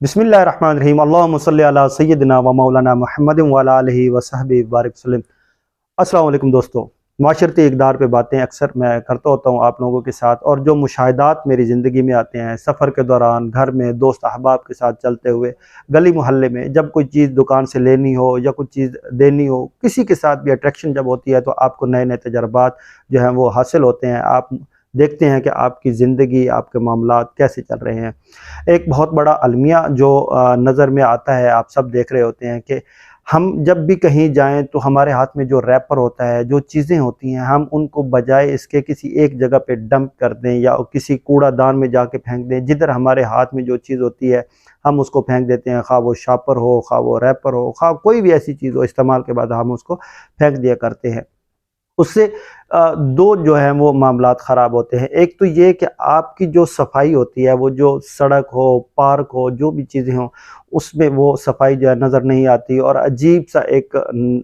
बिस्मिल्लाहिर्रहमानिर्रहीम अल्लाहुम्मा सल्ली अला सय्यिदिना व मौलाना मुहम्मद व अला आलिहि व सहबिहि बारिक वसल्लम। अस्सलाम वालेकुम दोस्तों, माशरती इक़दार पे बातें अक्सर मैं करता होता हूँ आप लोगों के साथ, और जो मुशाहिदात मेरी ज़िंदगी में आते हैं सफ़र के दौरान, घर में दोस्त अहबाब के साथ चलते हुए, गली मोहल्ले में, जब कोई चीज़ दुकान से लेनी हो या कुछ चीज़ देनी हो, किसी के साथ भी अट्रैक्शन जब होती है तो आपको नए नए तजर्बात जो हैं वो हासिल होते हैं। आप देखते हैं कि आपकी ज़िंदगी, आपके मामलात कैसे चल रहे हैं। एक बहुत बड़ा अलमिया जो नज़र में आता है, आप सब देख रहे होते हैं कि हम जब भी कहीं जाएं तो हमारे हाथ में जो रैपर होता है, जो चीज़ें होती हैं, हम उनको बजाय इसके किसी एक जगह पे डंप कर दें या किसी कूड़ादान में जाके फेंक दें। जिधर हमारे हाथ में जो चीज़ होती है हम उसको फेंक देते हैं, खा वो शापर हो, खा वो रैपर हो, खा कोई भी ऐसी चीज़ हो, इस्तेमाल के बाद हम उसको फेंक दिया करते हैं। उससे दो जो हैं वो मामलात ख़राब होते हैं। एक तो ये कि आपकी जो सफाई होती है, वो जो सड़क हो, पार्क हो, जो भी चीज़ें हों, उसमें वो सफाई जो है नज़र नहीं आती, और अजीब सा एक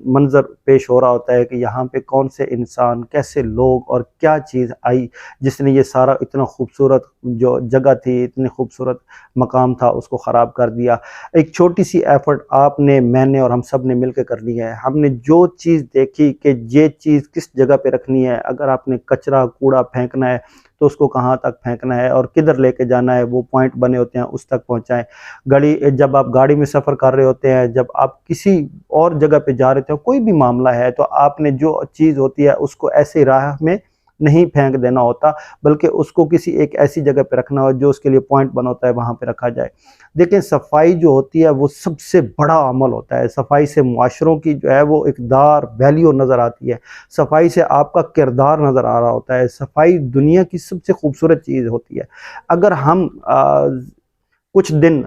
मंज़र पेश हो रहा होता है कि यहाँ पे कौन से इंसान, कैसे लोग और क्या चीज़ आई जिसने ये सारा इतना खूबसूरत जो जगह थी, इतनी खूबसूरत मकाम था, उसको ख़राब कर दिया। एक छोटी सी एफ़र्ट आपने, मैंने और हम सब ने मिल के करनी है। हमने जो चीज़ देखी कि ये चीज़ किस जगह पे रखनी है, अगर आपने कचरा कूड़ा फेंकना है तो उसको कहाँ तक फेंकना है और किधर लेके जाना है, वो पॉइंट बने होते हैं, उस तक पहुँचाएँ। जब आप गाड़ी में सफ़र कर रहे होते हैं, जब आप किसी और जगह पे जा रहे थे, कोई भी मामला है, तो आपने जो चीज़ होती है उसको ऐसे राह में नहीं फेंक देना होता, बल्कि उसको किसी एक ऐसी जगह पे रखना हो जो उसके लिए पॉइंट बना होता है, वहाँ पे रखा जाए। देखें, सफाई जो होती है वो सबसे बड़ा अमल होता है। सफाई से मुआशरों की जो है वो इक़दार, वैल्यू नज़र आती है। सफाई से आपका किरदार नज़र आ रहा होता है। सफाई दुनिया की सबसे खूबसूरत चीज़ होती है। अगर हम कुछ दिन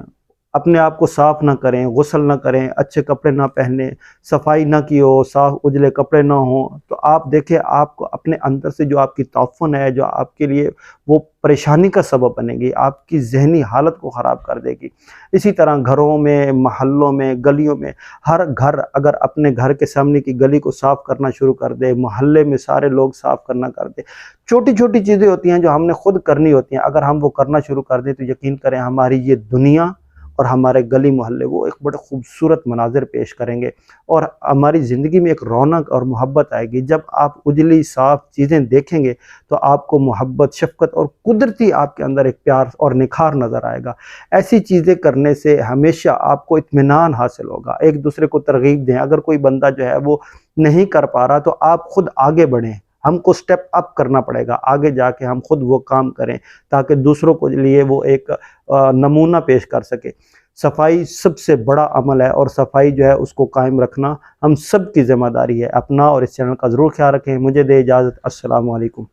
अपने आप को साफ़ ना करें, गुस्ल ना करें, अच्छे कपड़े ना पहने, सफाई ना की हो, साफ़ उजले कपड़े ना हों, तो आप देखें आपको अपने अंदर से जो आपकी तौफ़ुन है, जो आपके लिए वो परेशानी का सबब बनेगी, आपकी ज़हनी हालत को ख़राब कर देगी। इसी तरह घरों में, मोहल्लों में, गलियों में, हर घर अगर अपने घर के सामने की गली को साफ़ करना शुरू कर दे, मोहल्ले में सारे लोग साफ़ करना कर दें, छोटी-छोटी चीज़ें होती हैं जो हमने खुद करनी होती हैं, अगर हम वो करना शुरू कर दें तो यकीन करें हमारी ये दुनिया और हमारे गली मोहल्ले वो एक बड़े खूबसूरत मनाज़िर पेश करेंगे, और हमारी ज़िंदगी में एक रौनक और मोहब्बत आएगी। जब आप उजली साफ़ चीज़ें देखेंगे तो आपको मोहब्बत, शफ़क़त और कुदरती आपके अंदर एक प्यार और निखार नज़र आएगा। ऐसी चीज़ें करने से हमेशा आपको इत्मीनान हासिल होगा। एक दूसरे को तरग़ीब दें। अगर कोई बंदा जो है वो नहीं कर पा रहा तो आप खुद आगे बढ़ें। हमको स्टेप अप करना पड़ेगा, आगे जाके हम खुद वो काम करें ताकि दूसरों के लिए वो एक नमूना पेश कर सके। सफाई सबसे बड़ा अमल है, और सफाई जो है उसको कायम रखना हम सब की ज़िम्मेदारी है। अपना और इस चैनल का ज़रूर ख्याल रखें। मुझे दे इजाज़त। अस्सलामु अलैकुम।